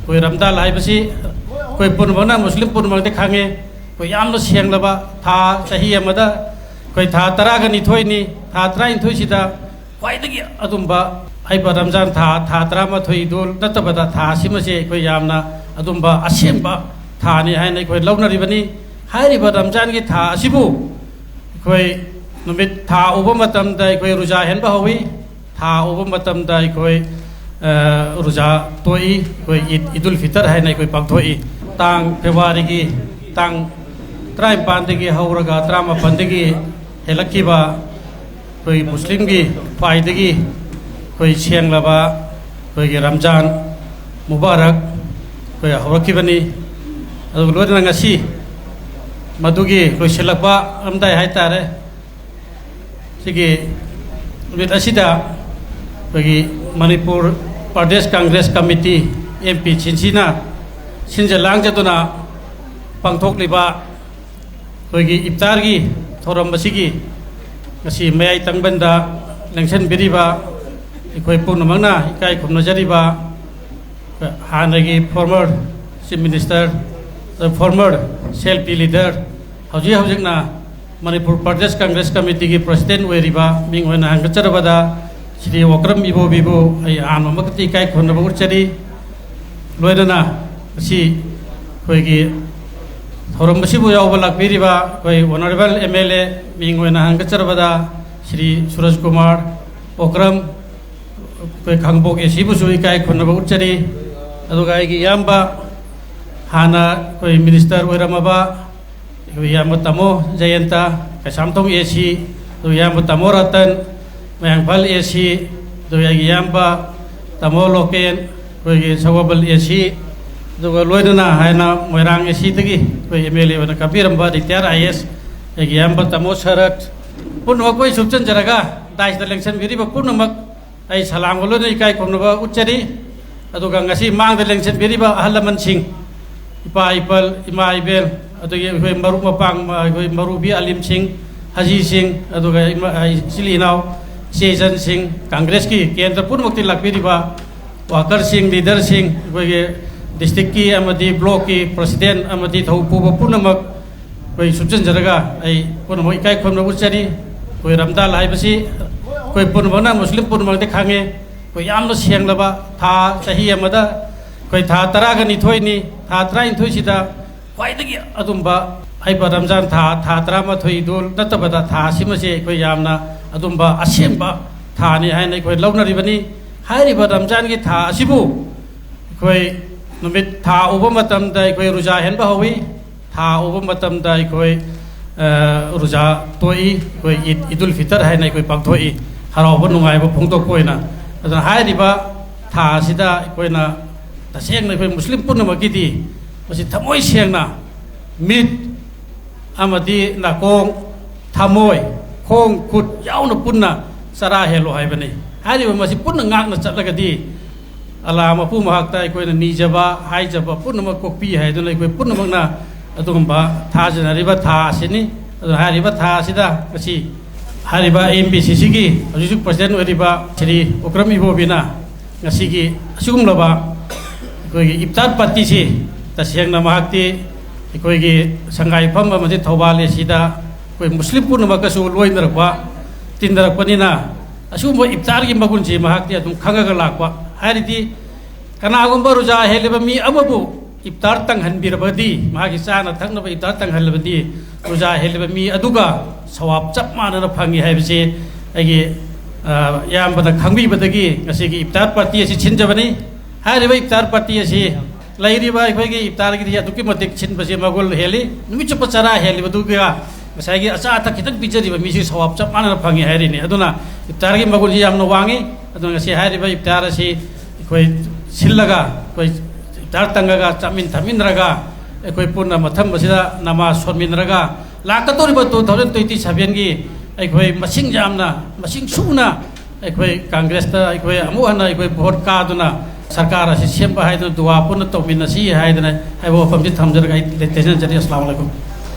कोई रमदान है कोई पुनमना मुस्लिम पुनमते खांगे कोई यामनो सेंगलबा था चाही अमदा कोई था तरागा निथोइनी था तराइनथोइसिदा ख्वाइदगी अदुम्बा हाइबा रमजान था तरामाथोइ दोल नतबदा था सिमसे कोई यामना अदुम्बा असेंबा थानी हाइना कोई लौनरिबनी हाइरिबा रमजान की था असिबु कोई नुमित था उबा मतमदा कोई रुजा हेनबा हवी था उबा मतमदा कोई रुजा तोई कोई ईदुल फितर है कोई पांगथोई तांग फेब्रुआरी की तांग 35 हौरगा 38 हेलक्कीबा कोई मुस्लिम की ख्वाइदगी कोई सेंगलबा कोई रमजान मुबारक कोई हौरक्कीबनी लोइना ngasi मदुगी कोई सिलक्पा अमदाय हाइतारे सिगी नुमित असिदा कोई मणिपुर प्रदेश कांग्रेस कमिटी MP चिंसिना सिंजलांग जतुना पांगथोकलिबा कोई इफ्तार की थोरम बसिगी ngasi मयाई तंगबंदा लेंसन बिरिबा कोई पुनमंगना इकाई खुमनजरिबा हानगी फॉर्मर चीफ मिनिस्टर फॉर्मर सेल्फी लीडर हौजी हौजिकना मणिपुर प्रदेश कांग्रेस कमिटी की प्रेसिडेंट ओइरिबा मिंग होना हंगचरबदा श्री वक्रम इबो बिबो आम मकती इकाई खुमनबा उचरी लोइदना asi कोई थोरम बसिबु यावबा लाकबिरिबा कोई ऑनरेबल MLA मिंग होना हंगचरबदा श्री सूरज कुमार ओक्रम कोई खांगबोक एसिबुसु इकाई खुमनबा उचरी अदुगा आइगी यामबा हाना कोई मिनिस्टर ओइरमबा याम तमो जयंता कैसामथोंग AC याम तमो रतन मयांगफल AC यामबा तमो लोकेन कोई सवाबल AC लोइदना हायना मोइरांग AC तगी कोई MLA वना कबीरमबा रिटायर IS यामबा तमो शरत पुनमक कोई सुबचन जरगा दाइस इलेक्शन बिरिबा पुनमक आई सलाम गोलोन इकाई खुमनबा उच्चरी अदुगा ngasi मांग इलेक्शन बिरिबा अहल लमन सिंह इपा इपल इमा इबेल अदुगे कोई मरु मपांग कोई मरुबी अलीम सिंह हाजी सिंह अदुगा सिलिनाव सेजन सिंह कांग्रेस की केंद्र पुनमुक्ति लाकबिरिबा वाकर सिंह लीडर सिंह कोई डिस्ट्रिक्ट की अमदी ब्लॉक की प्रेसिडेंट अमदी थौपुबा पुनमक कोई सुचन जरगा आई पुनमक इकाई खुमनबा उचरी कोई रमदान है कोई पुनमना मुस्लिम पुनमते खांगे कोई यामनो सेंगलबा था चाही अमदा कोई था तरागा निथोइनी था तराइनथोइसिदा ख्वाइदगी अदुम्बा हाइबा रमजान था तरामाथोइ दोल नतबदा था सिमसे कोई यामना अदुम्बा असेंबा थानी हाइना कोई लौनरिबनी हाइरिबा रमजान की था असिबु कोई नुमित था उबा मतमदा कोई रुजा हेनबा हवी था उबा मतमदा कोई रुजा तोई कोई ईदुल फितर है कोई पांगथोई हरावबा नुंगाइबा फोंदोकपोइना अदुना हाइरिबा था सिदा कोइना तसेंगना कोई मुस्लिम पुनमकीदी मसी थमोय सेंगना मिट अमदी नाकोंग थमोय खोंग खुद यावना पुन्ना सरा हेलो हाइबने हारिबा मसी पुन्ना ngakna chatlagadi ala mapu mahakta koina nijaba haijaba punnama kokpi haiduna koi punnamakna adugumba tha janariba tha asini hariba tha asida kasi hariba MPCC ki hojik president oriba Shri Okram Ibobina ngasi ki asugumlaba कोई इफ्तार party से तसेंगना महक्ति कोई संगाई फम मजे थौबाले सिदा कोई मुस्लिम पुनमकसु लोइनरपा तिनरपनिना assume इफ्तार की मगुन से महक्ति अदुम खंगगा लाकपा हारिदि कनागुम्बा रुजा हेलेबा मी अमबु इफ्तार तंगहनबिरबदी मागी चाना थंगनबा इफ्तार तंगहनलबदी रुजा हेलेबा मी अदुगा सवाब चप मानना फंगी हाइबसे अगी यामबदा खंगबिबदगी ngasi इफ्तार पार्टी से छिनजबनी हारिबा इफ्तार पार्टी असी लाइरिबा अखोइगी इफ्तार की अदुकी मतिक छिनबसे मगुल हेली नुमि चुप चरा हेलिबदुगा ngसाइगी अचा अथा खितक पिजरिबा मिसी सवाब चप मानना फंगी हारिनी अदुना इफ्तार की मगुल यामना वांगी अदुना ngasi हारिबा इफ्तार असी कोई सिलगा कोई इफ्तार तंगगा चामिन थमिनरगा कोई पुन्ना मथम बसिदा नमाज सोमिनरगा लाकतोरिबा 2027 की अखोइ मसिंग यामना मसिंग सुना अखोइ कांग्रेस ता अखोइ अमुहना अखोइ भोट कादुना सरकार असी सेम दुआ पुनः तौमिनसी है वफम थमजरगा अस्सलाम वालेकुम।